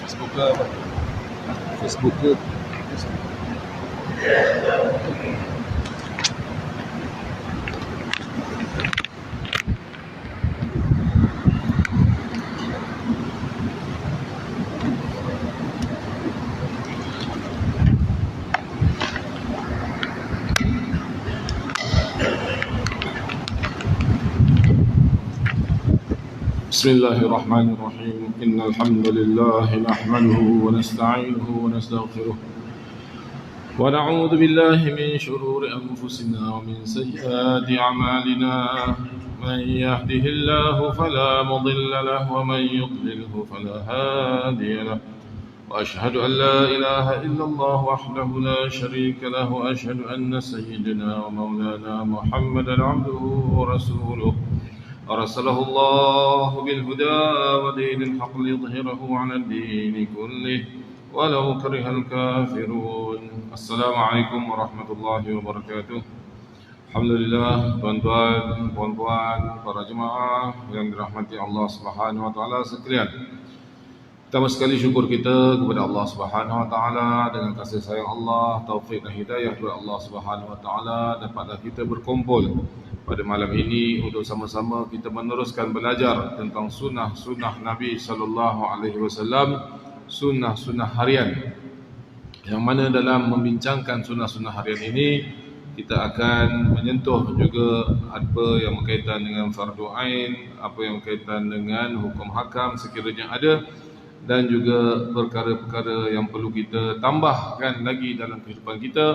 Facebook ke apa? Facebook ke? بسم الله الرحمن الرحيم إن الحمد لله نحمده ونستعينه ونستغفره ونعوذ بالله من شرور أنفسنا ومن سيئات أعمالنا من يهده الله فلا مضل له ومن يضلله فلا هادي له وأشهد أن لا إله إلا الله وحده لا شريك له وأشهد أن سيدنا ومولانا محمدا عبده ورسوله أرسله الله بالهدى ودين الحق ليظهره على الدين كله ولو كره الكافرون. Assalamualaikum warahmatullahi wabarakatuh. Alhamdulillah, tuan-tuan, puan-puan, para jemaah yang dirahmati Allah Subhanahu wa taala sekalian. Pertama sekali syukur kita kepada Allah Subhanahu wa taala, dengan kasih sayang Allah, taufik dan hidayah dari Allah Subhanahu wa taala dapatlah kita berkumpul pada malam ini untuk sama-sama kita meneruskan belajar tentang sunnah-sunnah Nabi sallallahu alaihi wasallam, sunnah-sunnah harian. Yang mana dalam membincangkan sunnah-sunnah harian ini kita akan menyentuh juga apa yang berkaitan dengan fardu ain, apa yang berkaitan dengan hukum hakam sekiranya ada, dan juga perkara-perkara yang perlu kita tambahkan lagi dalam kehidupan kita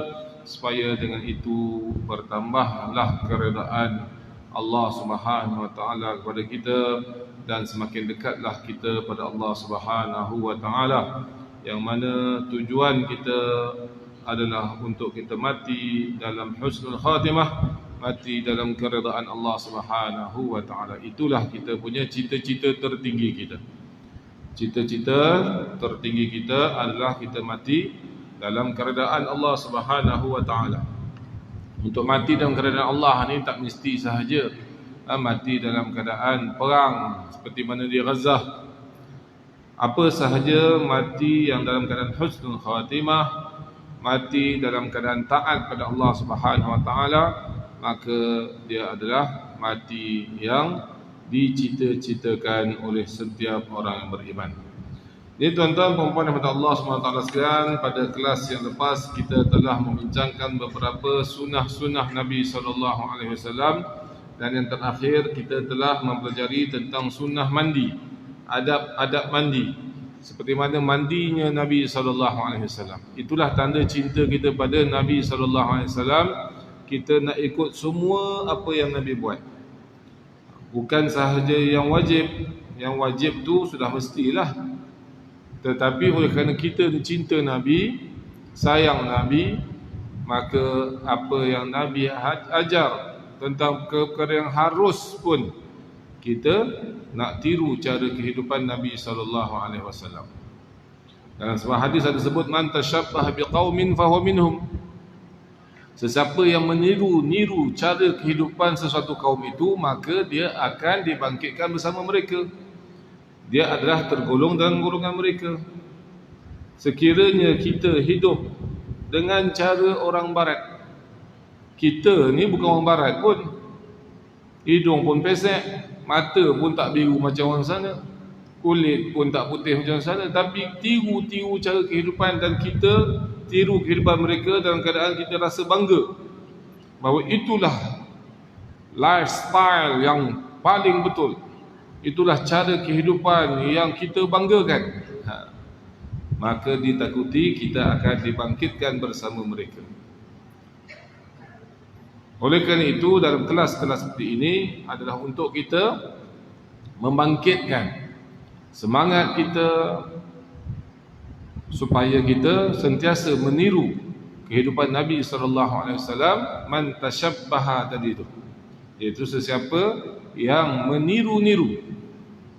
supaya dengan itu bertambahlah keredaan Allah Subhanahu wa taala kepada kita dan semakin dekatlah kita pada Allah Subhanahu wa taala, yang mana tujuan kita adalah untuk kita mati dalam husnul khatimah, mati dalam keredaan Allah Subhanahu wa taala. Itulah kita punya cita-cita tertinggi kita. Cita-cita tertinggi kita adalah kita mati dalam keredaan Allah Subhanahu wa taala. Untuk mati dalam keredaan Allah ni tak mesti sahaja mati dalam keadaan perang seperti mana di Gaza. Apa sahaja mati yang dalam keadaan husnul khatimah, mati dalam keadaan taat pada Allah Subhanahu wa taala, maka dia adalah mati yang dicita-citakan oleh setiap orang yang beriman. Jadi tuan-tuan, perempuan yang Allah SWT sekalian, pada kelas yang lepas kita telah membincangkan beberapa sunnah-sunnah Nabi SAW, dan yang terakhir kita telah mempelajari tentang sunnah mandi, adab-adab mandi, seperti mana mandinya Nabi SAW. Itulah tanda cinta kita pada Nabi SAW. Kita nak ikut semua apa yang Nabi buat, bukan sahaja yang wajib. Yang wajib tu sudah mestilah, tetapi oleh kerana kita cinta Nabi, sayang Nabi, maka apa yang Nabi ajar tentang perkara yang harus pun kita nak tiru cara kehidupan Nabi SAW. Dalam sebuah hadis ada sebut, man tashabbaha biqaumin fahuwa minhum. Sesiapa yang meniru cara kehidupan sesuatu kaum itu, maka dia akan dibangkitkan bersama mereka. Dia adalah tergolong dalam golongan mereka. Sekiranya kita hidup dengan cara orang barat, kita ni bukan orang barat pun, hidung pun pesek, mata pun tak biru macam orang sana, kulit pun tak putih macam sana, tapi tiru cara kehidupan, dan kita tiru kehidupan mereka dalam keadaan kita rasa bangga bahawa itulah lifestyle yang paling betul, itulah cara kehidupan yang kita banggakan. Maka ditakuti kita akan dibangkitkan bersama mereka. Oleh kerana itu, dalam kelas-kelas seperti ini adalah untuk kita membangkitkan semangat kita supaya kita sentiasa meniru kehidupan Nabi SAW. Man tashabbaha tadi itu, iaitu sesiapa yang meniru-niru,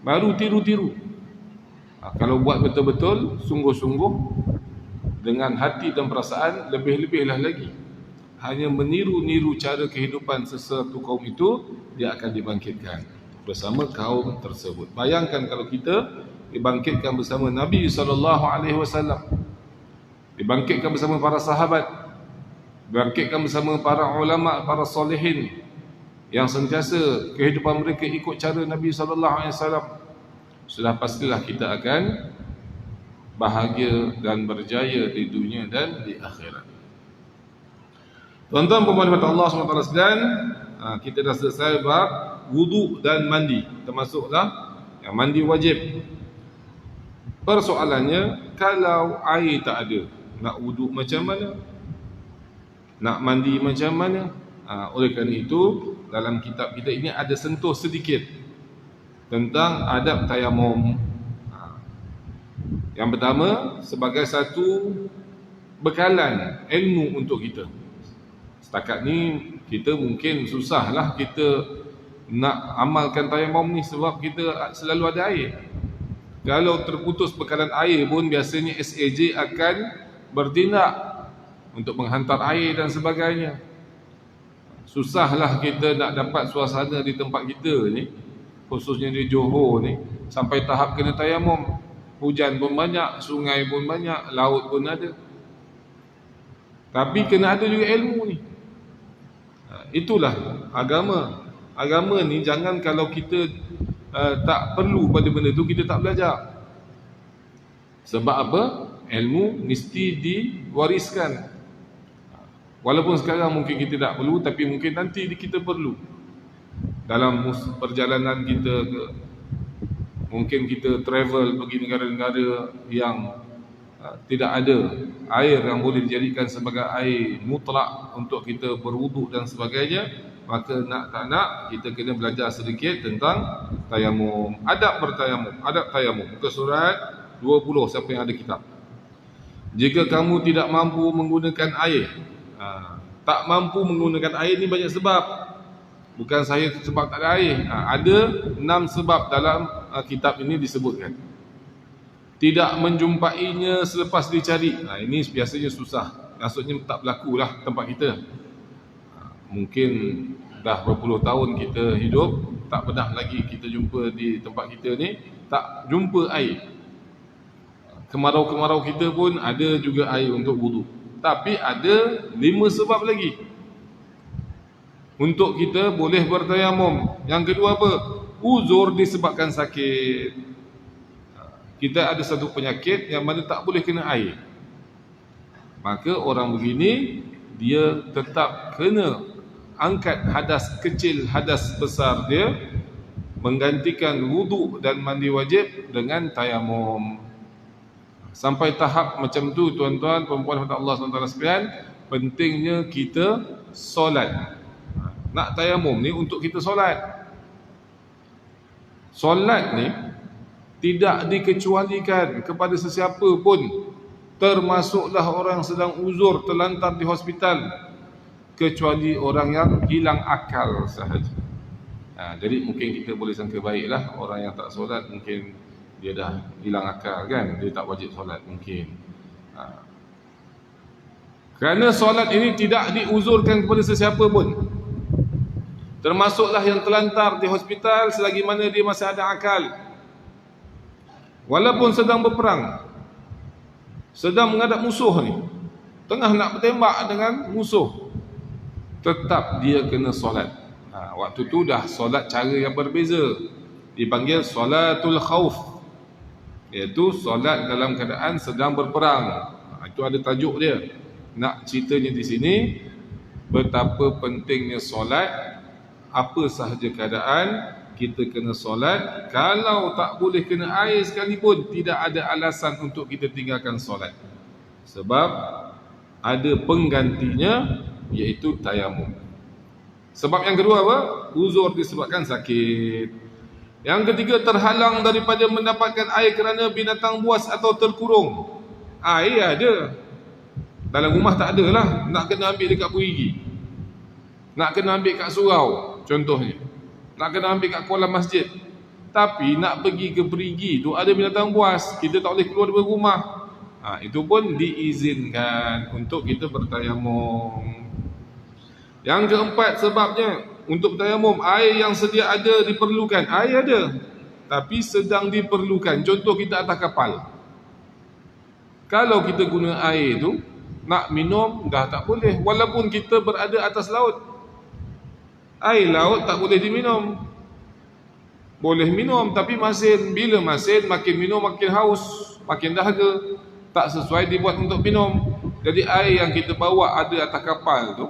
baru tiru-tiru. Kalau buat betul-betul, sungguh-sungguh, dengan hati dan perasaan, lebih-lebihlah lagi. Hanya meniru-niru cara kehidupan sesuatu kaum itu, dia akan dibangkitkan bersama kaum tersebut. Bayangkan kalau kita dibangkitkan bersama Nabi SAW, dibangkitkan bersama para sahabat, dibangkitkan bersama para ulama, para solehin yang sentiasa kehidupan mereka ikut cara Nabi SAW. Sudah pastilah kita akan bahagia dan berjaya di dunia dan di akhirat. Tuan-tuan pemerhati Allah SWT sekalian, kita dah selesai bab wudu dan mandi, termasuklah yang mandi wajib. Persoalannya, kalau air tak ada, nak wudu macam mana? Nak mandi macam mana? Oleh kerana itu, dalam kitab kita ini ada sentuh sedikit tentang adab tayamum. Yang pertama, sebagai satu bekalan ilmu untuk kita. Setakat ni kita mungkin susahlah kita nak amalkan tayamum ni sebab kita selalu ada air. Kalau terputus bekalan air pun biasanya SAJ akan bertindak untuk menghantar air dan sebagainya. Susahlah kita nak dapat suasana di tempat kita ni, khususnya di Johor ni, sampai tahap kena tayamum. Hujan pun banyak, sungai pun banyak, laut pun ada. Tapi kena ada juga ilmu ni. Itulah agama. Agama ni jangan kalau kita tak perlu pada benda tu, kita tak belajar. Sebab apa? Ilmu mesti diwariskan. Walaupun sekarang mungkin kita tak perlu, tapi mungkin nanti kita perlu. Dalam perjalanan kita ke, mungkin kita travel pergi negara-negara yang tidak ada air yang boleh dijadikan sebagai air mutlak untuk kita berwuduk dan sebagainya, maka nak tak nak kita kena belajar sedikit tentang tayamum, adab bertayamum, adab tayamum. Muka surat 20 siapa yang ada kitab. Jika kamu tidak mampu menggunakan air, tak mampu menggunakan air ni banyak sebab. Bukan saya sebab tak ada air. Ada 6 sebab dalam kitab ini disebutkan. Tidak menjumpainya selepas dicari. Ini biasanya susah. Maksudnya tak berlakulah tempat kita. Mungkin dah berpuluh tahun kita hidup, tak pernah lagi kita jumpa di tempat kita ni, tak jumpa air. Kemarau-kemarau kita pun ada juga air untuk wudu. Tapi ada 5 sebab lagi untuk kita boleh bertayamum. Yang kedua apa? Uzur disebabkan sakit. Kita ada satu penyakit yang mana tak boleh kena air. Maka orang begini, dia tetap kena angkat hadas kecil, hadas besar dia, menggantikan wudu dan mandi wajib dengan tayamum. Sampai tahap macam tu, tuan-tuan, perempuan Allah SWT sekalian, pentingnya kita solat. Nak tayamum ni untuk kita solat. Solat ni tidak dikecualikan kepada sesiapa pun, termasuklah orang sedang uzur terlantar di hospital, kecuali orang yang hilang akal sahaja. Jadi mungkin kita boleh sangka baiklah orang yang tak solat mungkin dia dah hilang akal kan, dia tak wajib solat mungkin. Kerana solat ini tidak diuzurkan kepada sesiapa pun, termasuklah yang terlantar di hospital selagi mana dia masih ada akal. Walaupun sedang berperang, sedang menghadap musuh ni, tengah nak bertembak dengan musuh, tetap dia kena solat. Waktu tu dah solat cara yang berbeza, dipanggil solatul khauf, iaitu solat dalam keadaan sedang berperang. Itu ada tajuk dia. Nak ceritanya di sini betapa pentingnya solat. Apa sahaja keadaan kita kena solat. Kalau tak boleh kena air sekalipun, tidak ada alasan untuk kita tinggalkan solat, sebab ada penggantinya, iaitu tayamum. Sebab yang kedua apa? Uzur disebabkan sakit. Yang ketiga, terhalang daripada mendapatkan air kerana binatang buas atau terkurung. Air ada, dalam rumah tak ada lah, nak kena ambil dekat perigi, nak kena ambil kat surau contohnya, nak kena ambil kat kolam masjid. Tapi nak pergi ke perigi tu ada binatang buas, kita tak boleh keluar dari rumah. Itu pun diizinkan untuk kita bertayamum. Yang keempat sebabnya untuk bertayamum, air yang sedia ada diperlukan. Air ada, tapi sedang diperlukan. Contoh kita atas kapal. Kalau kita guna air tu nak minum dah tak boleh, walaupun kita berada atas laut. Air laut tak boleh diminum. Boleh minum tapi masin. Bila masin makin minum makin haus, makin dahaga. Tak sesuai dibuat untuk minum. Jadi air yang kita bawa ada atas kapal tu,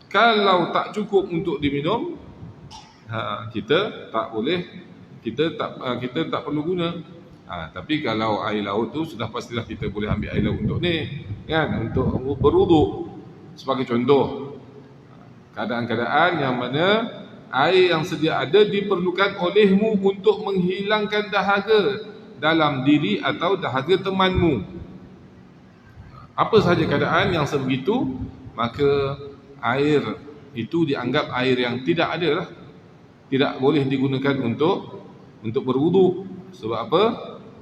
kalau tak cukup untuk diminum, kita tak boleh, kita tak perlu guna. Tapi kalau air laut tu sudah pastilah kita boleh ambil air laut untuk ni, kan, untuk berwuduk. Sebagai contoh, keadaan-keadaan yang mana air yang sedia ada diperlukan olehmu untuk menghilangkan dahaga dalam diri atau dahaga temanmu. Apa sahaja keadaan yang sebegitu, maka air itu dianggap air yang tidak ada lah. Tidak boleh digunakan untuk berwuduk. Sebab apa?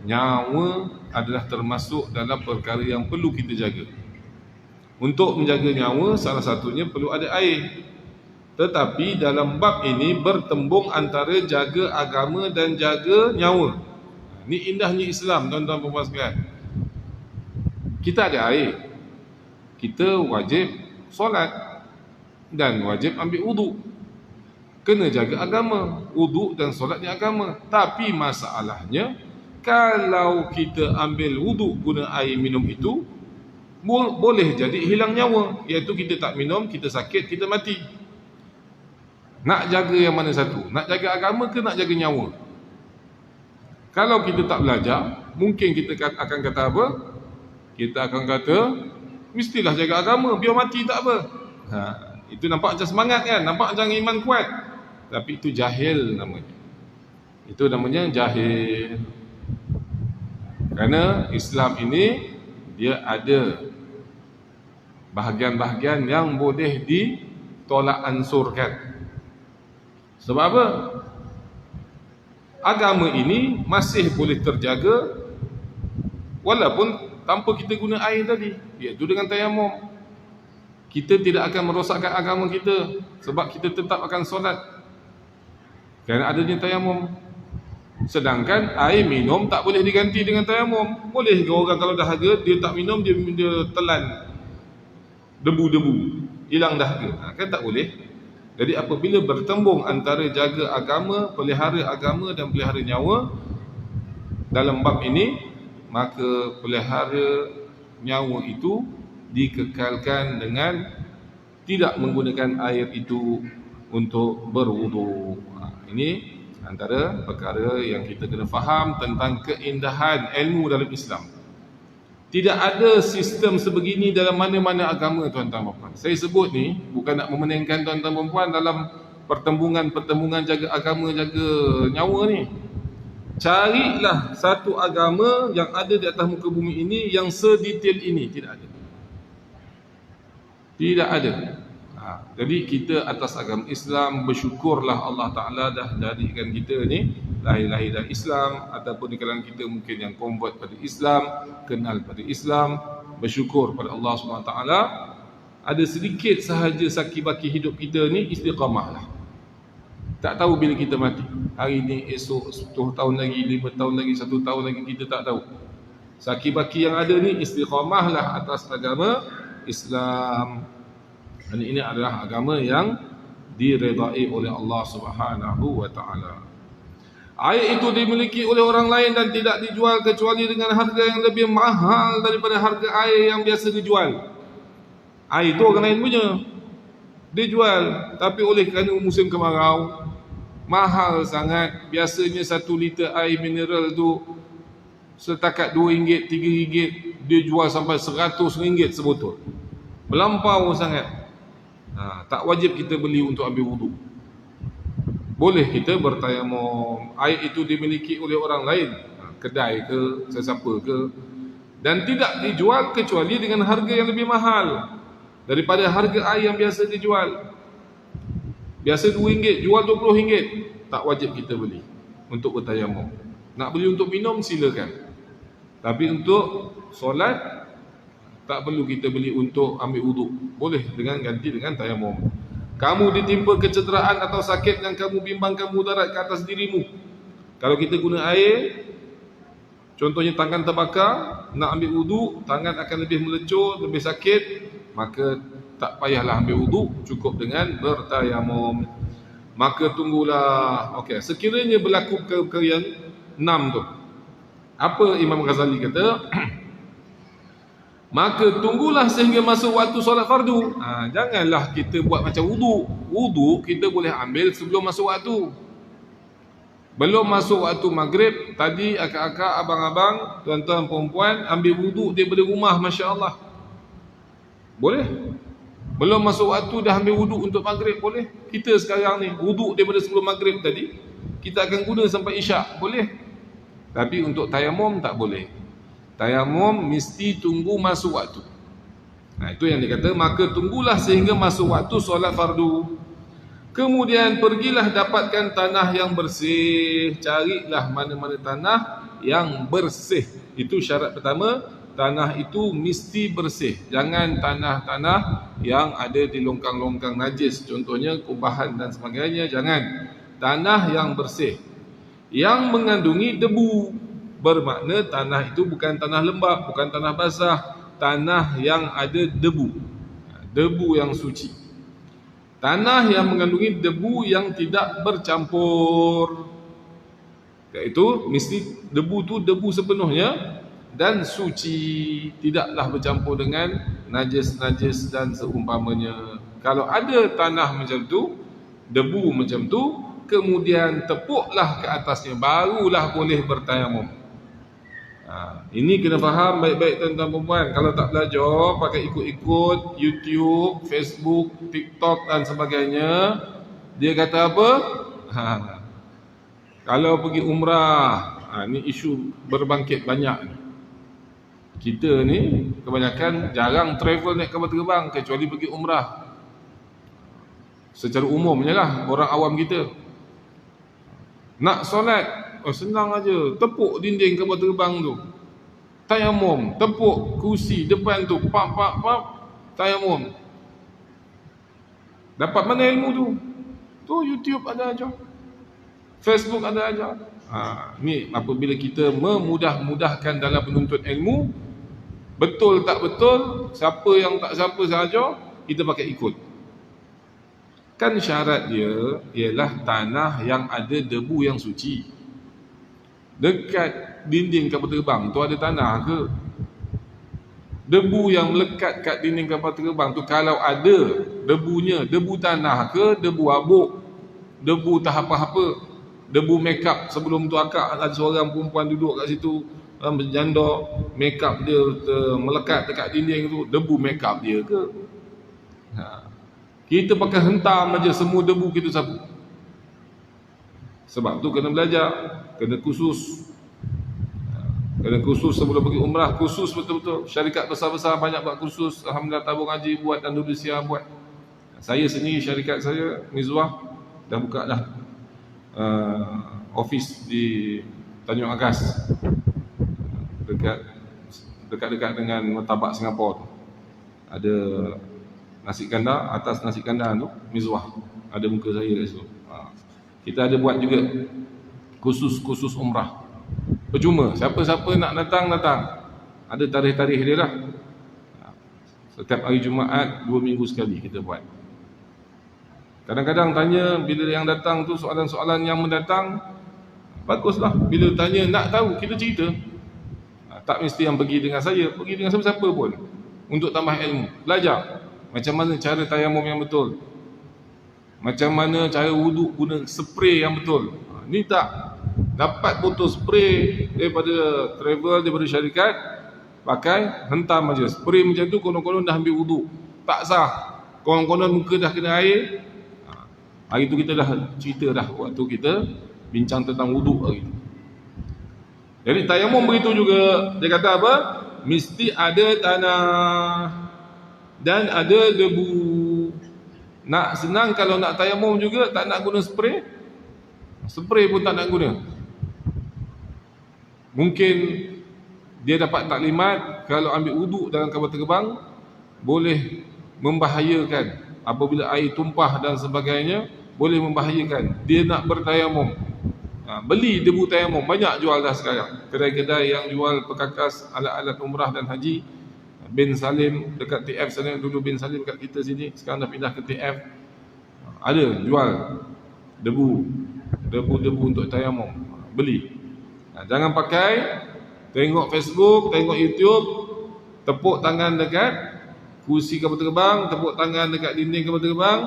Nyawa adalah termasuk dalam perkara yang perlu kita jaga. Untuk menjaga nyawa, salah satunya perlu ada air. Tetapi dalam bab ini bertembung antara jaga agama dan jaga nyawa. Ini indahnya Islam, tuan-tuan dan puan sekalian. Kita ada air, kita wajib solat dan wajib ambil wuduk. Kena jaga agama. Wuduk dan solat ni agama. Tapi masalahnya, kalau kita ambil wuduk guna air minum itu, boleh jadi hilang nyawa. Iaitu kita tak minum, kita sakit, kita mati. Nak jaga yang mana satu? Nak jaga agama ke nak jaga nyawa? Kalau kita tak belajar, mungkin kita akan kata apa? Kita akan kata, mestilah jaga agama, biar mati tak apa. Itu nampak macam semangat kan, nampak macam iman kuat. Tapi itu jahil namanya. Itu namanya jahil. Kerana Islam ini, dia ada bahagian-bahagian yang boleh ditolak ansurkan. Sebab apa? Agama ini masih boleh terjaga walaupun tanpa kita guna air tadi, iaitu dengan tayamum. Kita tidak akan merosakkan agama kita, sebab kita tetap akan solat kerana adanya tayamum. Sedangkan air minum tak boleh diganti dengan tayamum. Boleh ke orang kalau dahaga, dia tak minum, dia telan debu-debu, hilang dahaga? Kan tak boleh. Jadi apabila bertembung antara jaga agama, pelihara agama dan pelihara nyawa dalam bab ini, maka pelihara nyawa itu dikekalkan dengan tidak menggunakan air itu untuk berwuduk. Ini antara perkara yang kita kena faham tentang keindahan ilmu dalam Islam. Tidak ada sistem sebegini dalam mana-mana agama, tuan-tuan dan puan. Saya sebut ni bukan nak memeningkan tuan-tuan dan puan dalam pertembungan jaga agama, jaga nyawa ni. Carilah satu agama yang ada di atas muka bumi ini yang sedetail ini. Tidak ada. Tidak ada. Jadi kita atas agama Islam, bersyukurlah Allah Ta'ala dah jadikan kita ni lahir-lahir dari Islam, ataupun di kalangan kita mungkin yang convert pada Islam, kenal pada Islam. Bersyukur pada Allah SWT. Ada sedikit sahaja saki-baki hidup kita ni istiqamah lah. Tak tahu bila kita mati. Hari ni, esok, 10 tahun lagi, 5 tahun lagi, 1 tahun lagi, kita tak tahu. Saki-baki yang ada ni istiqamahlah atas agama Islam. Dan ini adalah agama yang diredai oleh Allah Subhanahu wa taala. Air itu dimiliki oleh orang lain dan tidak dijual kecuali dengan harga yang lebih mahal daripada harga air yang biasa dijual. Air itu orang lain punya, dijual, tapi oleh kerana musim kemarau mahal sangat. Biasanya 1 liter air mineral tu setakat RM2, RM3, dia jual sampai RM100 sebotol. Melampau sangat. Tak wajib kita beli untuk ambil wuduk. Boleh kita bertayamum. Air itu dimiliki oleh orang lain, kedai ke, sesiapa ke, dan tidak dijual kecuali dengan harga yang lebih mahal daripada harga air yang biasa dijual. Biasa RM2, jual RM20. Tak wajib kita beli untuk bertayamum. Nak beli untuk minum silakan, tapi untuk solat tak perlu kita beli untuk ambil wuduk. Boleh dengan ganti dengan tayamum. Kamu ditimpa kecederaan atau sakit yang kamu bimbangkan mudarat ke atas dirimu, Kalau kita guna air, contohnya tangan terbakar, nak ambil wuduk, tangan akan lebih melecur, lebih sakit, maka tak payahlah ambil wuduk, cukup dengan bertayamum. Maka tunggulah. Okey, sekiranya berlaku perkara yang 6 tu, apa Imam Ghazali kata? Maka tunggulah sehingga masuk waktu solat fardu. Janganlah kita buat macam wuduk. Wuduk kita boleh ambil sebelum masuk waktu. Belum masuk waktu maghrib, tadi akak-akak, abang-abang, tuan-tuan, perempuan ambil wuduk daripada rumah, Masya Allah. Boleh. Belum masuk waktu dah ambil wuduk untuk maghrib, boleh. Kita sekarang ni wuduk daripada sebelum maghrib tadi, kita akan guna sampai isyak, boleh. Tapi untuk tayamum tak boleh. Tayamum mesti tunggu masuk waktu. Itu yang dikata, maka tunggulah sehingga masuk waktu solat fardu. Kemudian pergilah dapatkan tanah yang bersih. Carilah mana-mana tanah yang bersih. Itu syarat pertama. Tanah itu mesti bersih. Jangan tanah-tanah yang ada di longkang-longkang najis, contohnya kubahan dan sebagainya. Jangan. Tanah yang bersih, yang mengandungi debu. Bermakna tanah itu bukan tanah lembab, bukan tanah basah. Tanah yang ada debu. Debu yang suci. Tanah yang mengandungi debu yang tidak bercampur. Iaitu mesti debu tu debu sepenuhnya dan suci, tidaklah bercampur dengan najis-najis dan seumpamanya. Kalau ada tanah macam tu, debu macam tu, kemudian tepuklah ke atasnya, barulah boleh bertayamum. Ini kena faham baik-baik tuan-tuan perempuan. Kalau tak belajar, pakai ikut-ikut YouTube, Facebook, TikTok dan sebagainya, dia kata apa? Kalau pergi umrah, ni isu berbangkit banyak. Kita ni kebanyakan jarang travel naik kapal terbang, kecuali pergi umrah. Secara umumnya lah, orang awam kita nak solat, senang aja, tepuk dinding kapal terbang tu, tayamum, tepuk kursi depan tu, pap, tayamum. Dapat mana ilmu tu? Tu YouTube ada aja, Facebook ada aja. Ni apabila kita memudah-mudahkan dalam penuntut ilmu, betul tak betul, siapa yang tak siapa sahaja, kita pakai ikut. Kan syarat dia ialah tanah yang ada debu yang suci. Dekat dinding kapal terbang tu ada tanah ke? Debu yang melekat kat dinding kapal terbang tu, kalau ada debunya, debu tanah ke, debu abuk, debu tak apa-apa, debu make up. Sebelum tu akak ada seorang perempuan duduk kat situ, berjanda, make up dia melekat dekat dinding tu, debu make up dia ke? Kita pakai hentam aja, semua debu kita sapu. Sebab tu kena belajar, kena khusus. Kena khusus sebelum pergi umrah, khusus betul-betul. Syarikat besar-besar banyak buat khusus. Alhamdulillah, Tabung Haji buat dan Indonesia buat. Saya sendiri, syarikat saya, Mizwah, dah buka dah office di Tanjung Agas, dekat-dekat dengan Martabak Singapura tu. Ada nasi kandar, atas nasi kandar tu Mizwah, ada muka saya kat situ. Kita ada buat juga khusus umrah. Percuma, siapa-siapa nak datang. Ada tarikh-tarikh dia lah. Setiap hari Jumaat 2 minggu sekali kita buat. Kadang-kadang tanya, bila yang datang tu soalan-soalan yang mendatang, baguslah. Bila tanya nak tahu, kita cerita. Tak mesti yang pergi dengan saya, pergi dengan siapa-siapa pun, untuk tambah ilmu, belajar macam mana cara tayamum yang betul, macam mana cara wuduk guna spray yang betul. Ni tak dapat botol spray daripada travel, daripada syarikat, pakai hentam aja. Spray macam tu konon-konon dah ambil wuduk, tak sah. Konon-konon muka dah kena air. Hari tu kita dah cerita dah, waktu kita bincang tentang wuduk hari tu. Jadi tayamum begitu juga. Dia kata apa? Mesti ada tanah dan ada debu. Nak senang kalau nak tayamum juga, tak nak guna spray. Spray pun tak nak guna. Mungkin dia dapat taklimat, kalau ambil wuduk dalam kapal terbang boleh membahayakan. Apabila air tumpah dan sebagainya, boleh membahayakan. Dia nak bertayamum. Beli debu tayamum, banyak jual dah sekarang. Kedai-kedai yang jual perkakas alat-alat umrah dan haji. Bin Salim dekat TF sana, dulu Bin Salim dekat kita sini, sekarang dah pindah ke TF. Ada jual debu untuk tayamum. Beli. Jangan pakai, tengok Facebook, tengok YouTube, tepuk tangan dekat kursi kapal terbang, tepuk tangan dekat dinding kapal terbang,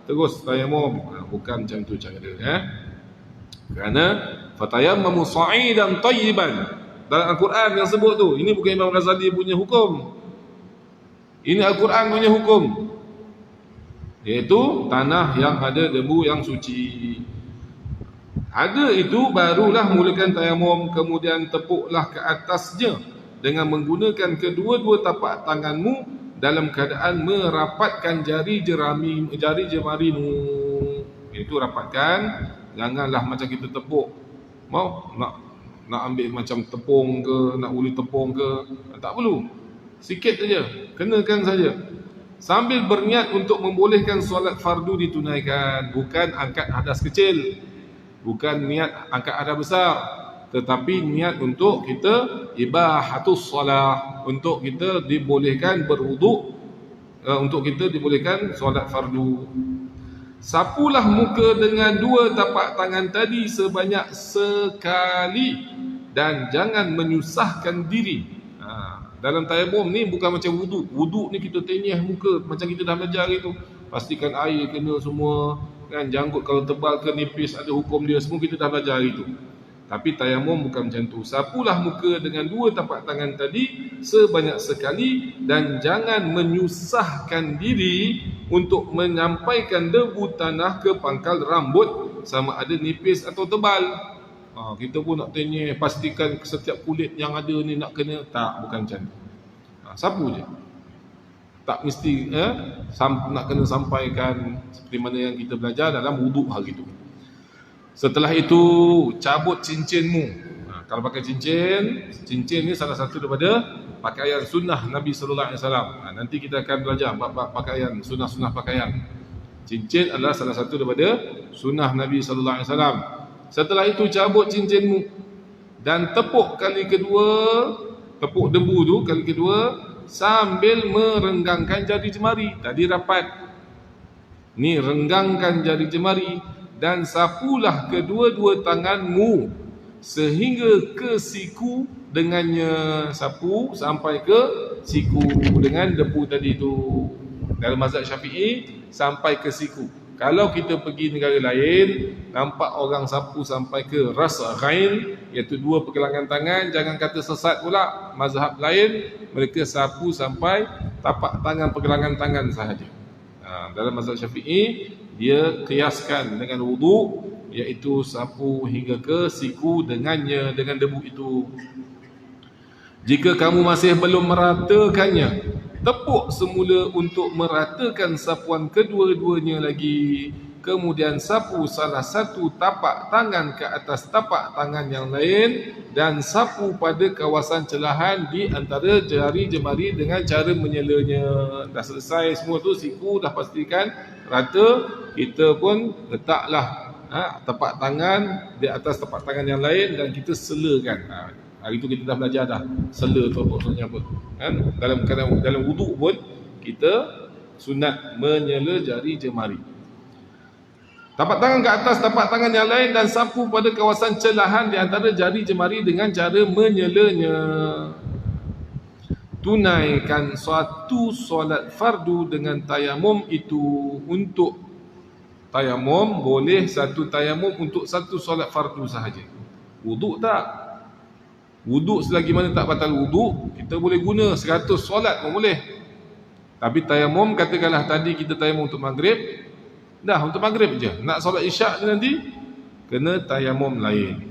terus tayamum. Bukan macam tu cara dia. Kerana fatayammamu sa'idan tayyiban, dalam Al-Quran yang sebut tu. Ini bukan Imam Ghazali punya hukum, ini Al-Quran punya hukum, iaitu tanah yang ada debu yang suci. Ada itu barulah mulakan tayamum, kemudian tepuklah ke atasnya dengan menggunakan kedua-dua tapak tanganmu dalam keadaan merapatkan jari jemarimu. Itu rapatkan, janganlah macam kita tepuk. Mau nak ambil macam tepung ke, nak uli tepung ke, tak perlu. Sikit saja, kenakan saja. Sambil berniat untuk membolehkan solat fardu ditunaikan, bukan angkat hadas kecil, bukan niat angkat hadas besar, tetapi niat untuk kita ibahatus solah, untuk kita dibolehkan berwuduk, untuk kita dibolehkan solat fardu. Sapulah muka dengan dua tapak tangan tadi sebanyak sekali dan jangan menyusahkan diri. Dalam tayamum ni bukan macam wuduk. Wuduk ni kita tenyeh muka macam kita dah belajar itu. Pastikan air kena semua, kan, janggut kalau tebal ke nipis ada hukum dia, semua kita dah belajar itu. Tapi tayamum bukan macam tu. Sapulah muka dengan dua tapak tangan tadi sebanyak sekali dan jangan menyusahkan diri untuk menyampaikan debu tanah ke pangkal rambut, sama ada nipis atau tebal. Kita pun nak tanya, pastikan setiap kulit yang ada ni nak kena. Tak, bukan macam tu. Sapu je. Tak mesti nak kena sampaikan seperti mana yang kita belajar dalam wuduk hari tu. Setelah itu cabut cincinmu. Kalau pakai cincin ni salah satu daripada pakaian sunnah Nabi sallallahu alaihi wasallam. Nanti kita akan belajar bab pakaian, sunnah-sunnah pakaian. Cincin adalah salah satu daripada sunnah Nabi sallallahu alaihi wasallam. Setelah itu cabut cincinmu dan tepuk kali kedua, tepuk debu tu kali kedua sambil merenggangkan jari jemari. Tadi rapat, ni renggangkan jari jemari dan sapulah kedua-dua tanganmu sehingga ke siku dengannya. Sapu sampai ke siku dengan debu tadi tu. Dalam mazhab Syafi'i sampai ke siku. Kalau kita pergi negara lain, nampak orang sapu sampai ke ras ghain, iaitu dua pergelangan tangan, jangan kata sesat pula. Mazhab lain mereka sapu sampai tapak tangan, pergelangan tangan sahaja. Dalam mazhab Syafi'i dia kiaskan dengan wuduk, iaitu sapu hingga ke siku dengannya, dengan debu itu. Jika kamu masih belum meratakannya, tepuk semula untuk meratakan sapuan kedua-duanya lagi. Kemudian sapu salah satu tapak tangan ke atas tapak tangan yang lain dan sapu pada kawasan celahan di antara jari jemari dengan cara menyelanya. Dah selesai semua tu, siku dah pastikan rata, kita pun letaklah tapak tangan di atas tapak tangan yang lain dan kita selakan. Hari tu kita dah belajar dah sela tu maksudnya apa, kan? Dalam wuduk pun kita sunat menyela jari jemari, tapak tangan ke atas tapak tangan yang lain dan sapu pada kawasan celahan di antara jari jemari dengan cara menyelanya. Tunaikan suatu solat fardu dengan tayamum itu. Untuk tayamum boleh satu tayamum untuk satu solat fardu sahaja. Wuduk tak? Wuduk selagi mana tak batal wuduk, kita boleh guna 100 solat pun boleh. Tapi tayamum, katakanlah tadi kita tayamum untuk maghrib, dah untuk maghrib je. Nak solat isyak nanti, kena tayamum lain.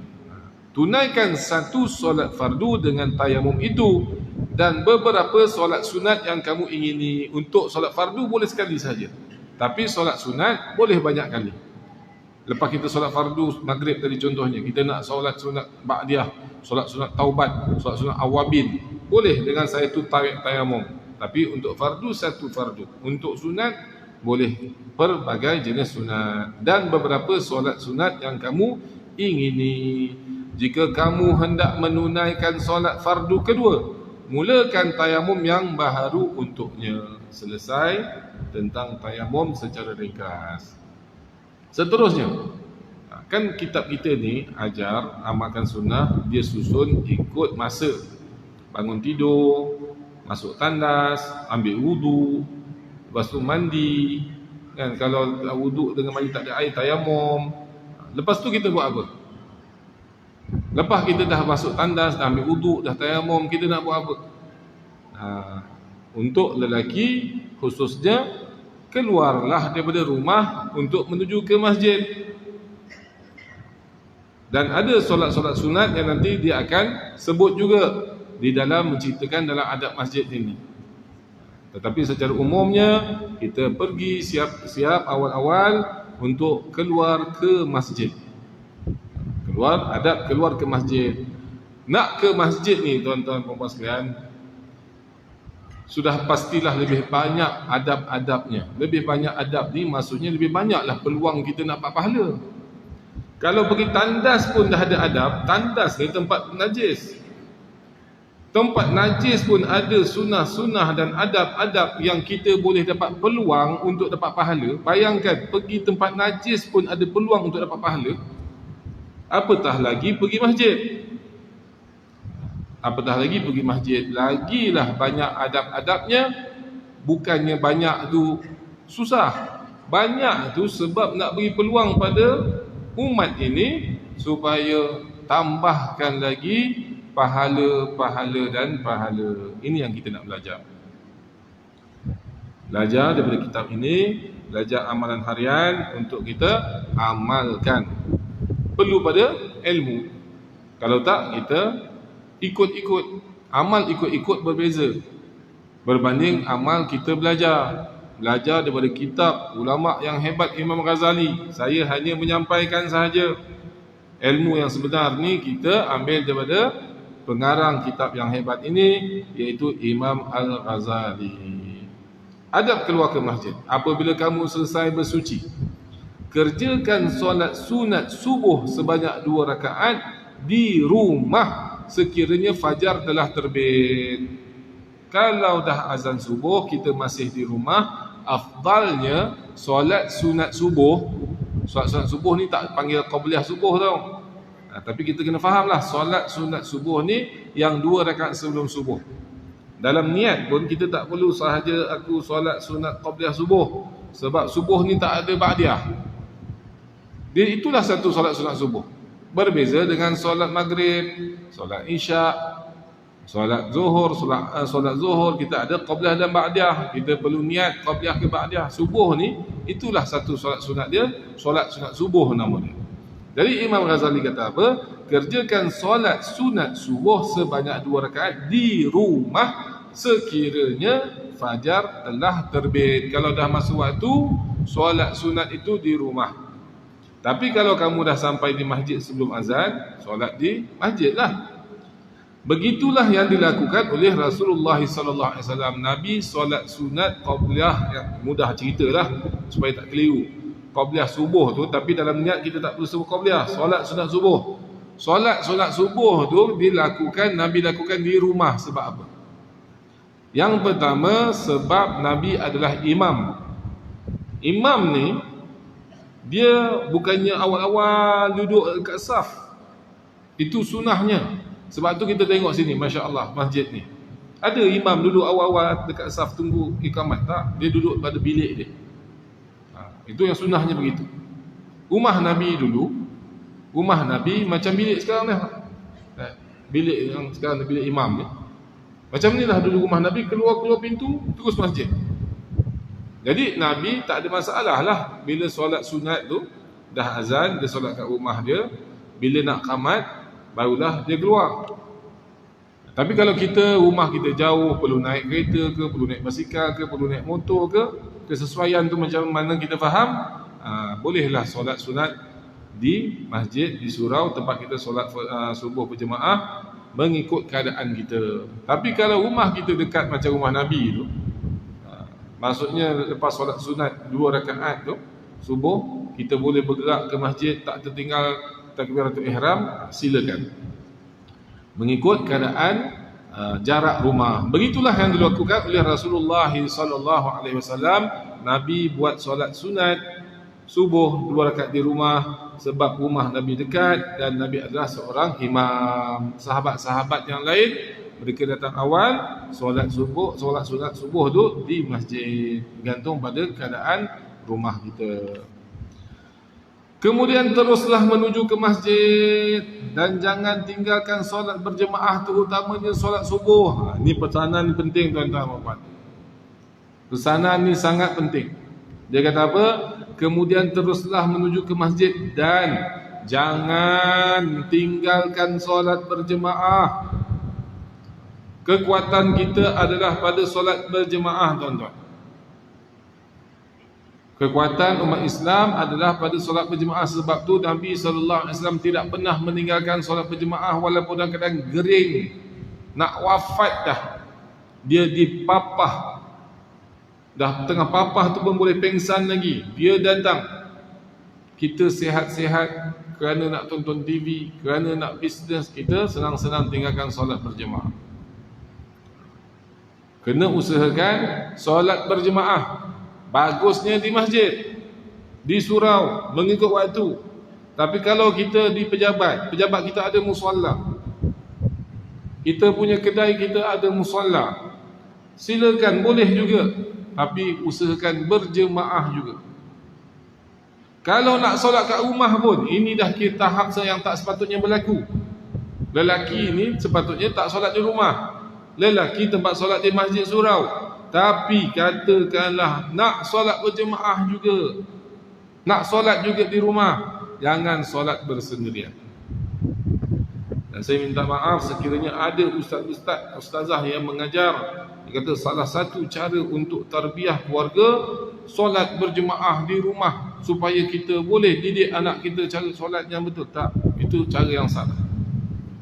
Tunaikan satu solat fardu dengan tayamum itu dan beberapa solat sunat yang kamu ingini. Untuk solat fardu boleh sekali saja, tapi solat sunat boleh banyak kali. Lepas kita solat fardu maghrib tadi contohnya, kita nak solat sunat ba'diyah, solat sunat taubat, solat sunat awabin, boleh dengan saya tu tarik tayamum. Tapi untuk fardu satu fardu, untuk sunat boleh berbagai jenis sunat. Dan beberapa solat sunat yang kamu ingini. Jika kamu hendak menunaikan solat fardu kedua, mulakan tayamum yang baharu untuknya. Selesai tentang tayamum secara ringkas. Seterusnya, kan kitab kita ni ajar amalkan sunnah, dia susun ikut masa. Bangun tidur, masuk tandas, ambil wudu, lepas tu mandi. Kan, kalau wudu dengan mandi tak ada air, tayamum. Lepas tu kita buat apa? Lepas kita dah masuk tandas, dah ambil wudu, dah tayamum, kita nak buat apa? Untuk lelaki khususnya, keluarlah daripada rumah untuk menuju ke masjid. Dan ada solat-solat sunat yang nanti dia akan sebut juga di dalam menceritakan dalam adab masjid ini. Tetapi secara umumnya kita pergi siap-siap awal-awal untuk keluar ke masjid. Keluar ke masjid. Nak ke masjid ni tuan-tuan dan puan sekalian, sudah pastilah lebih banyak adab-adabnya. Lebih banyak adab ni maksudnya lebih banyaklah peluang kita nak dapat pahala. Kalau pergi tandas pun dah ada adab, tandas ni tempat najis. Tempat najis pun ada sunnah-sunnah dan adab-adab yang kita boleh dapat peluang untuk dapat pahala. Bayangkan, pergi tempat najis pun ada peluang untuk dapat pahala. Apatah lagi pergi masjid. Apatah lagi pergi masjid. Lagilah banyak adab-adabnya. Bukannya banyak tu susah. Banyak tu sebab nak beri peluang pada umat ini supaya tambahkan lagi pahala dan pahala. Ini yang kita nak belajar. Belajar daripada kitab ini, belajar amalan harian untuk kita amalkan. Perlu pada ilmu. Kalau tak, kita ikut-ikut. Amal ikut-ikut berbeza berbanding amal kita belajar daripada kitab ulama yang hebat, Imam Ghazali. Saya hanya menyampaikan sahaja. Ilmu yang sebenar ni kita ambil daripada pengarang kitab yang hebat ini, iaitu Imam Al-Ghazali. Adab keluar ke masjid. Apabila kamu selesai bersuci, kerjakan solat sunat subuh sebanyak 2 rakaat di rumah sekiranya fajar telah terbit. Kalau dah azan subuh kita masih di rumah, afdalnya solat sunat subuh. Solat sunat subuh ni tak panggil qabliyah subuh tau. Tapi kita kena fahamlah, solat sunat subuh ni yang 2 rakaat sebelum subuh. Dalam niat pun kita tak perlu sahaja aku solat sunat qabliyah subuh, sebab subuh ni tak ada ba'diyah. Dia itulah satu solat sunat subuh. Berbeza dengan solat maghrib, solat isyak, solat zuhur. Solat zuhur kita ada qabliyah dan ba'diyah. Kita perlu niat qabliyah ke ba'diyah. Subuh ni itulah satu solat sunat dia, solat sunat subuh nama dia. Jadi Imam Ghazali kata apa? Kerjakan solat sunat subuh sebanyak 2 rakaat di rumah sekiranya fajar telah terbit. Kalau dah masuk waktu, solat sunat itu di rumah. Tapi kalau kamu dah sampai di masjid sebelum azan, solat di masjid lah. Begitulah yang dilakukan oleh Rasulullah SAW. Nabi solat sunat qabliyah, yang mudah ceritalah supaya tak keliru. Qabliyah subuh tu, tapi dalam niat kita tak perlu sebut qabliyah. Solat sunat subuh. Solat subuh tu Nabi lakukan di rumah. Sebab apa? Yang pertama, sebab Nabi adalah imam. Imam ni dia bukannya awal-awal duduk dekat saf. Itu sunnahnya. Sebab tu kita tengok sini, Masya Allah, masjid ni ada imam duduk awal-awal dekat saf tunggu ikamat. Tak, dia duduk pada bilik dia. Itu yang sunnahnya begitu. Rumah Nabi dulu, rumah Nabi macam bilik sekarang ni. Bilik yang sekarang, bilik imam ni macam ni lah dulu rumah Nabi. Keluar pintu terus masjid. Jadi Nabi tak ada masalah lah. Bila solat sunat tu dah azan, dia solat kat rumah dia. Bila nak qamat, barulah dia keluar. Tapi kalau rumah kita jauh, perlu naik kereta ke, perlu naik basikal ke, perlu naik motor ke, kesesuaian tu macam mana kita faham, bolehlah solat sunat di masjid, di surau tempat kita solat subuh berjemaah mengikut keadaan kita. Tapi kalau rumah kita dekat macam rumah Nabi tu, maksudnya lepas solat sunat 2 rakaat tu subuh, kita boleh bergerak ke masjid, tak tertinggal takbiratul ihram, silakan mengikut keadaan jarak rumah. Begitulah yang dilakukan oleh Rasulullah sallallahu alaihi wasallam. Nabi buat solat sunat subuh 2 rakaat di rumah sebab rumah Nabi dekat dan Nabi adalah seorang imam. Sahabat-sahabat yang lain mereka datang awal, solat sunat subuh tu di masjid, gantung pada keadaan rumah kita. Kemudian teruslah menuju ke masjid dan jangan tinggalkan solat berjemaah, terutamanya solat subuh. Ini pesanan penting tuan-tuan dan puan. Pesanan ni sangat penting. Dia kata apa? Kemudian teruslah menuju ke masjid dan jangan tinggalkan solat berjemaah. Kekuatan kita adalah pada solat berjemaah, tuan-tuan. Kekuatan umat Islam adalah pada solat berjemaah. Sebab tu Nabi SAW tidak pernah meninggalkan solat berjemaah walaupun dalam keadaan gering, nak wafat dah, dia dipapah, dah tengah papah tu pun boleh pengsan lagi, dia datang. Kita sihat-sihat kerana nak tonton TV, kerana nak bisnes, kita senang-senang tinggalkan solat berjemaah. Kena usahakan solat berjemaah. Bagusnya di masjid, di surau, mengikut waktu. Tapi kalau kita di pejabat kita ada musalla, kita punya kedai kita ada musalla, silakan, boleh juga. Tapi usahakan berjemaah juga. Kalau nak solat kat rumah pun, ini dah kira tahap yang tak sepatutnya berlaku. Lelaki ni sepatutnya tak solat di rumah, lelaki tempat solat di masjid surau. Tapi katakanlah nak solat berjemaah juga, nak solat juga di rumah, jangan solat bersendirian. Dan saya minta maaf sekiranya ada ustazah yang mengajar, dia kata salah satu cara untuk tarbiyah keluarga solat berjemaah di rumah supaya kita boleh didik anak kita cara solat yang betul. Tak, itu cara yang salah.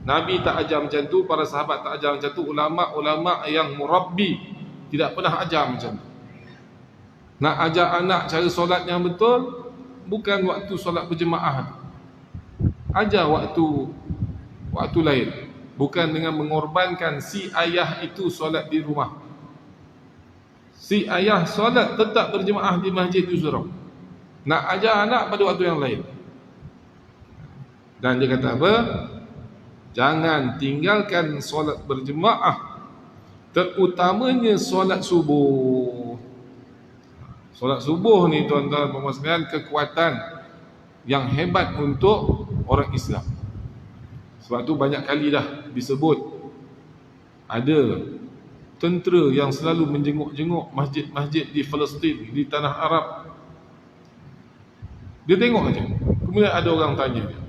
Nabi tak ajar macam tu, para sahabat tak ajar macam tu, ulama-ulama yang murabbi tidak pernah ajar macam tu. Nak ajar anak cara solat yang betul bukan waktu solat berjemaah, ajar waktu lain, bukan dengan mengorbankan si ayah itu solat di rumah. Si ayah solat tetap berjemaah di masjid di surau. Nak ajar anak pada waktu yang lain. Dan dia kata apa? Jangan tinggalkan solat berjemaah, terutamanya solat subuh. Solat subuh ni tuan-tuan dan puan sekalian, kekuatan yang hebat untuk orang Islam. Sebab tu banyak kali dah disebut ada tentera yang selalu menjenguk-jenguk masjid-masjid di Palestin, di tanah Arab. Dia tengok aja. Kemudian ada orang tanya dia,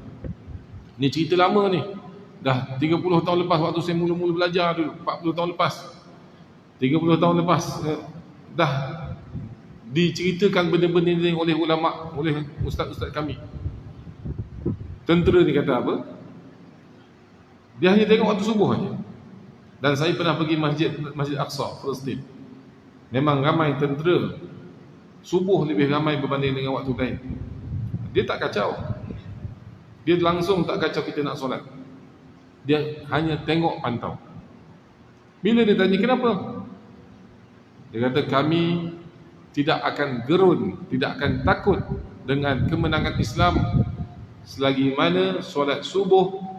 ni cerita lama ni, dah 30 tahun lepas, waktu saya mula-mula belajar dulu, 40 tahun lepas, 30 tahun lepas, dah diceritakan benda-benda ni oleh ulama, oleh ustaz-ustaz kami. Tentera ni kata apa? Dia hanya tengok waktu subuh aja. Dan saya pernah pergi Masjid Aqsa, Palestin. Memang ramai tentera. Subuh lebih ramai berbanding dengan waktu lain. Dia tak kacau. Dia langsung tak kacau kita nak solat. Dia hanya tengok, pantau. Bila dia tanya kenapa, dia kata kami tidak akan gerun, tidak akan takut dengan kemenangan Islam selagi mana solat subuh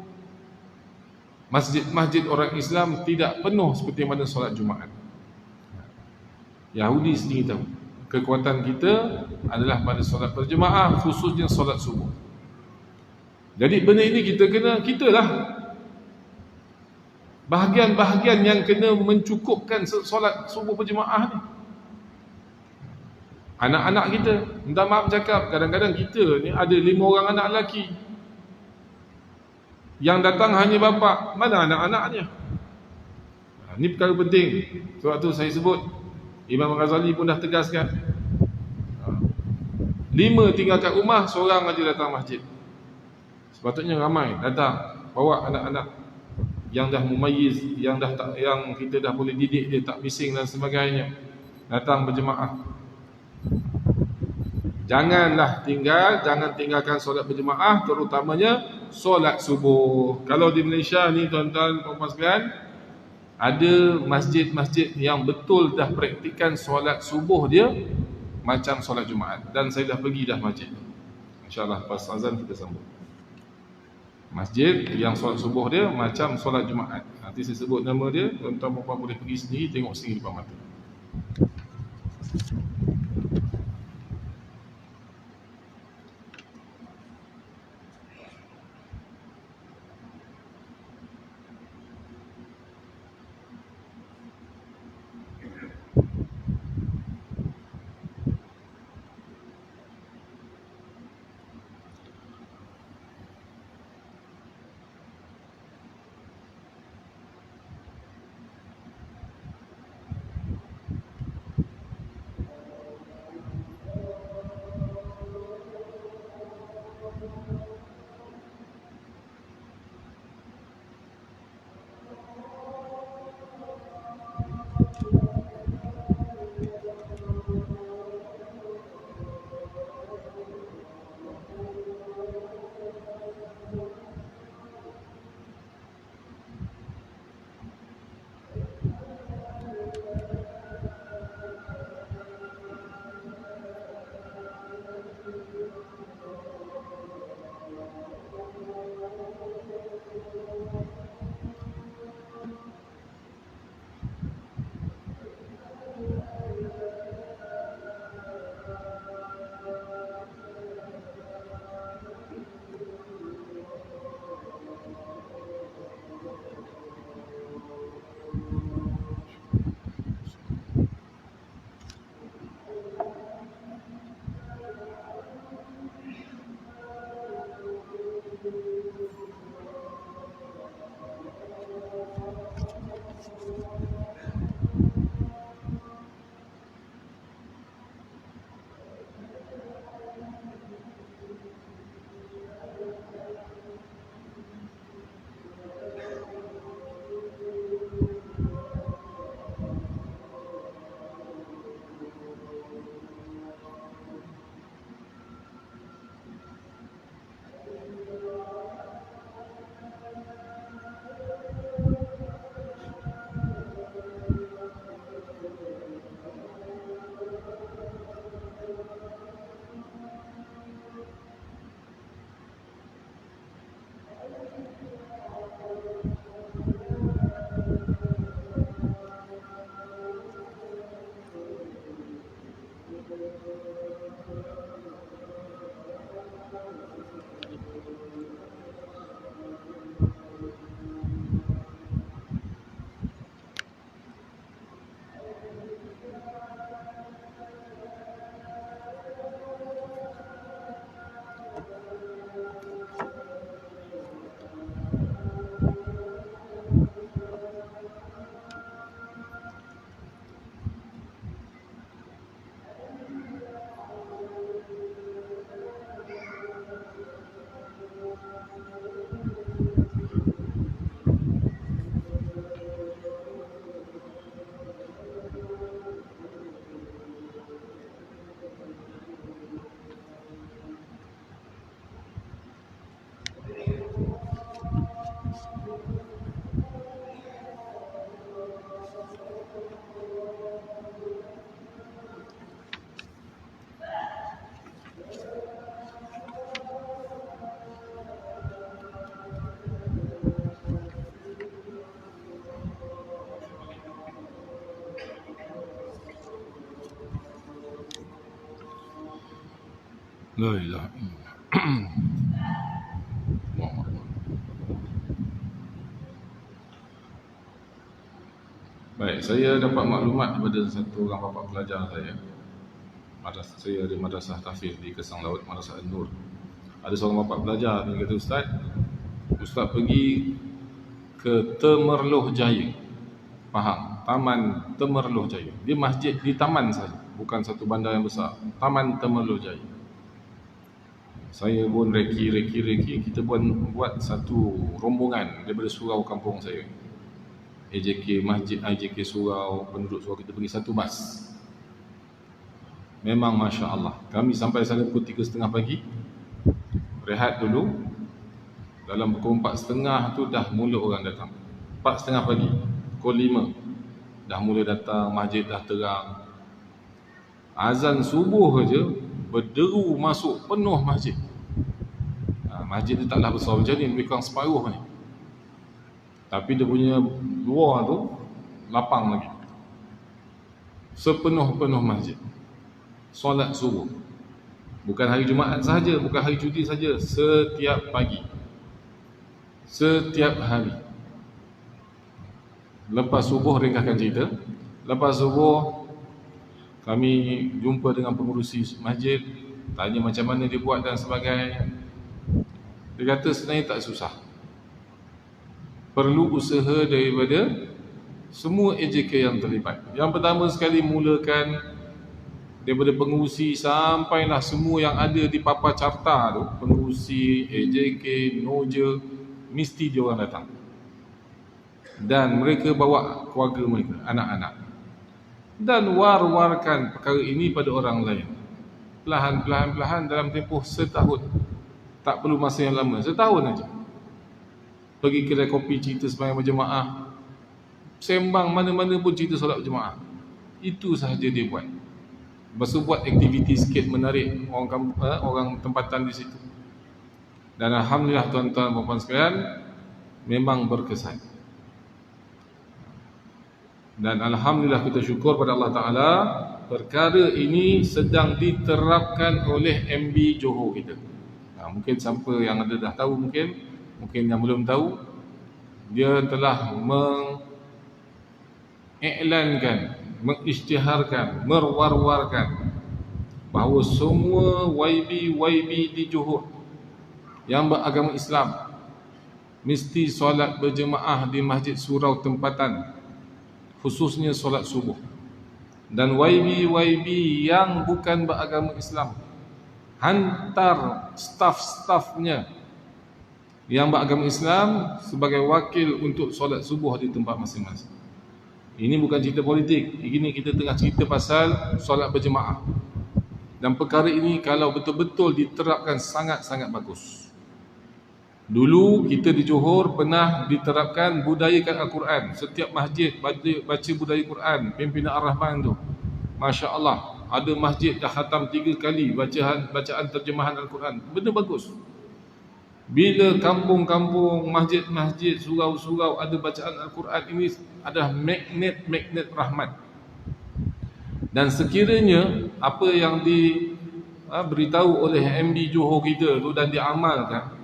masjid-masjid orang Islam tidak penuh seperti mana solat Jumaat. Yahudi sendiri tahu kekuatan kita adalah pada solat berjemaah, khususnya solat subuh. Jadi benda ini kita lah bahagian-bahagian yang kena mencukupkan solat subuh berjemaah ni. Anak-anak kita, minta maaf cakap, kadang-kadang kita ni ada 5 orang anak lelaki, yang datang hanya bapa, mana anak-anaknya? Ini perkara penting. Sebab tu saya sebut, Imam Ghazali pun dah tegaskan, 5 tinggal kat rumah, seorang aja datang masjid. Sepatutnya ramai datang, bawa anak-anak yang dah mumayyiz, yang kita dah boleh didik dia tak bising dan sebagainya, datang berjemaah. Jangan tinggalkan solat berjemaah, terutamanya solat subuh. Kalau di Malaysia ni tuan-tuan puan-puan sekalian, ada masjid-masjid yang betul dah praktikan solat subuh dia macam solat Jumaat, dan saya dah pergi dah masjid. InsyaAllah lepas azan kita sambung. Masjid yang solat subuh dia macam solat Jumaat. Nanti saya sebut nama dia, tuan-tuan puan-puan boleh pergi sendiri, tengok sendiri depan mata. La ilaha illallah. Baik, saya dapat maklumat daripada satu orang bapa pelajar saya. Saya ada madrasah tahfiz di Kesang Laut, Madrasah An-Nur. Ada seorang bapa pelajar ni kata, Ustaz pergi ke Temerloh Jaya. Faham? Taman Temerloh Jaya. Dia masjid di taman saja, bukan satu bandar yang besar. Taman Temerloh Jaya. Saya pun reki, kita pun buat satu rombongan daripada surau kampung saya. AJK Masjid, AJK surau, penduduk surau, kita pergi satu bas. memang Masya Allah. Kami sampai sana pukul 3.30 pagi, rehat dulu. Dalam pukul 4.30 tu dah mula orang datang. 4.30 pagi, pukul 5 dah mula datang, masjid dah terang. Azan subuh je berderu masuk penuh masjid. Masjid dia taklah besar macam ni, lebih kurang separuh ni. Tapi dia punya luar tu lapang lagi. Sepenuh-penuh masjid. Solat subuh. Bukan hari Jumaat sahaja, bukan hari cuti saja, setiap pagi. Setiap hari. Lepas subuh, ringkaskan cerita. Lepas subuh, kami jumpa dengan pengurusi masjid, tanya macam mana dia buat dan sebagainya. Dia kata sebenarnya tak susah. Perlu usaha daripada semua AJK yang terlibat. Yang pertama sekali, mulakan daripada pengurusi sampailah semua yang ada di papan carta tu, pengurusi, AJK, Noja, mesti dia orang datang. Dan mereka bawa keluarga mereka, anak-anak. Dan war-warkan perkara ini pada orang lain. Perlahan-perlahan dalam tempoh setahun. Tak perlu masa yang lama, setahun aja. Pergi kedai kopi, cerita sembahyang berjemaah, sembang mana-mana pun cerita solat berjemaah. Itu sahaja dia buat. Lepas tu buat aktiviti sikit menarik orang tempatan di situ. Dan alhamdulillah tuan-tuan dan puan-puan sekalian, memang berkesan. Dan alhamdulillah kita syukur pada Allah Ta'ala, perkara ini sedang diterapkan oleh MB Johor kita. Mungkin siapa yang ada dah tahu, mungkin yang belum tahu, dia telah mengiklankan, mengisytiharkan, merwar-warkan bahawa semua YB di Johor yang beragama Islam mesti solat berjemaah di Masjid Surau tempatan, khususnya solat subuh. Dan YB yang bukan beragama Islam hantar staf-stafnya yang beragama Islam sebagai wakil untuk solat subuh di tempat masing-masing. Ini bukan cerita politik. Ini kita tengah cerita pasal solat berjemaah. Dan perkara ini kalau betul-betul diterapkan sangat-sangat bagus. Dulu kita di Johor pernah diterapkan budayakan Al-Quran. Setiap masjid baca budaya Quran, pimpinan Ar-Rahman tu, Masya Allah, ada masjid dah khatam 3 kali bacaan terjemahan Al-Quran. Benda bagus. Bila kampung-kampung, masjid-masjid, surau-surau ada bacaan Al-Quran, ini adalah magnet rahmat. Dan sekiranya apa yang diberitahu oleh MD Johor kita tu dan diamalkan,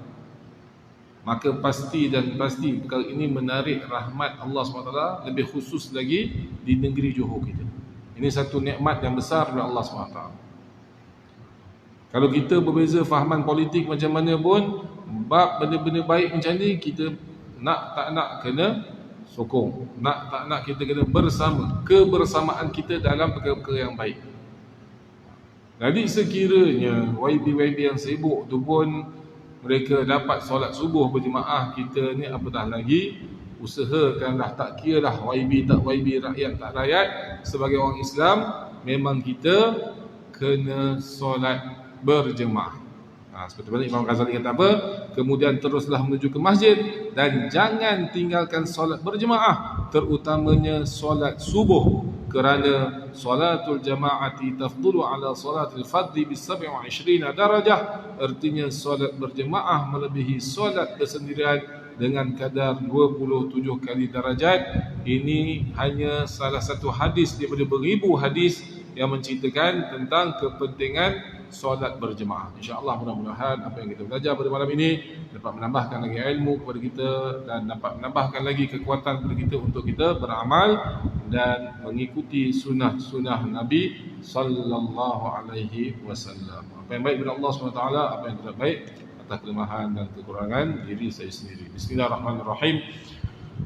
maka pasti perkara ini menarik rahmat Allah SWT, lebih khusus lagi di negeri Johor kita. Ini satu nikmat yang besar dari Allah SWT. Kalau kita berbeza fahaman politik macam mana pun, bab benda-benda baik macam ni, kita nak tak nak kena sokong, nak tak nak kita kena bersama, kebersamaan kita dalam perkara-perkara yang baik. Jadi sekiranya YB yang sibuk tu pun mereka dapat solat subuh berjemaah, kita ni apatah lagi, usahakanlah, tak kira lah YB tak YB, rakyat tak rakyat, sebagai orang Islam memang kita kena solat berjemaah. Seperti mana Imam Ghazali kata apa? Kemudian teruslah menuju ke masjid dan jangan tinggalkan solat berjemaah, terutamanya solat subuh, kerana solatul jamaati tafdulu ala solatil fardhi bis 27 darajah. Artinya solat berjemaah melebihi solat bersendirian dengan kadar 27 kali darajat. Ini hanya salah satu hadis daripada beribu hadis yang menceritakan tentang kepentingan solat berjemaah. InsyaAllah mudah-mudahan apa yang kita belajar pada malam ini dapat menambahkan lagi ilmu kepada kita dan dapat menambahkan lagi kekuatan kepada kita untuk kita beramal dan mengikuti sunnah-sunnah Nabi sallallahu alaihi wasallam. Apa yang baik dari Allah SWT, apa yang tidak baik atas kelemahan dan kekurangan diri saya sendiri. Bismillahirrahmanirrahim.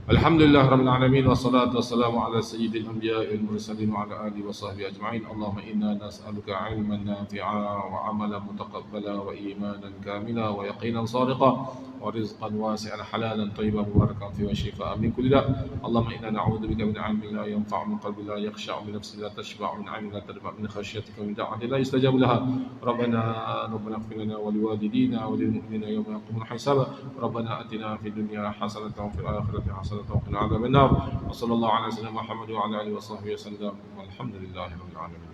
Alhamdulillah Rabbil Alamin wassalatu wassalamu ala sayyidil anbiya'i wal mursalin wa ala alihi wa sahbihi ajma'in. Allahumma inna nas'aluka 'ilman nafi'a wa 'amalan mutaqabbala wa imanan kamila wa yaqinan sadiqan wa rizqan wasi'an halalan tayyiban mubarakan fihi wa shifaa'an min kulli da'. Allahumma inna na'udzubika min 'ilmin la yanfa'u min qalbin la yakhsha'u min nafsin la tashba'u min 'aynin la tadma' min khashyatika min da'atin la yustajabu laha. Rabbana ighfir lana wa liwalidina wa lil mu'minina yawma yaqumul hisab. Rabbana atina fid dunya hasanatan wa fil akhirati hasanatan وقنا عذاب النار وصلى الله على سيدنا محمد وعلى اله وصحبه وسلم والحمد لله رب العالمين.